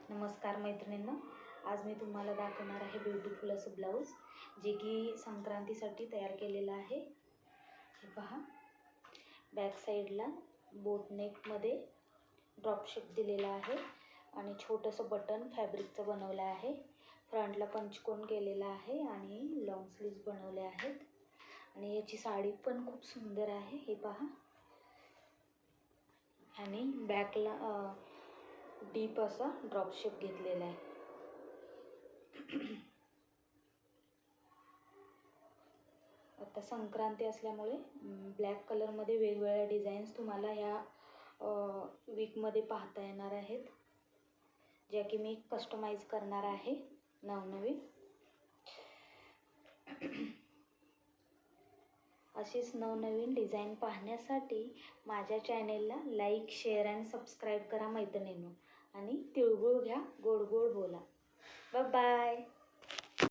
नमस्कार मैत्रिणींनो, आज मी तुम्हाला दाखवणार आहे ब्युटिफुल असं ब्लाऊज जे की संक्रांतीसाठी तयार केलेलं आहे। हे पहा, बॅक साईडला बोट नेकमध्ये ड्रॉप शेप दिलेला आहे आणि छोटंसं बटन फॅब्रिकचं बनवलं आहे। फ्रंटला पंचकोन केलेला आहे आणि लॉंग स्लीव्ज बनवले आहेत आणि याची साडी पण खूप सुंदर आहे। हे पहा, आणि बॅकला डीप असा ड्रॉप शेप घेतलेला आहे। आता संक्रांती असल्यामुळे ब्लॅक कलरमध्ये वेगवेगळ्या डिझाईन्स तुम्हाला ह्या वीकमध्ये पाहता येणार आहेत, ज्या की मी कस्टमाइज करणार आहे नवनवीन। अशीच नवनवीन डिझाईन पाहण्यासाठी माझ्या चॅनेलला लाईक, शेअर आणि सबस्क्राईब करा मैत्रिणींनो, आणि तिळगुळ घ्या, गोड गोड बोला। Bye bye.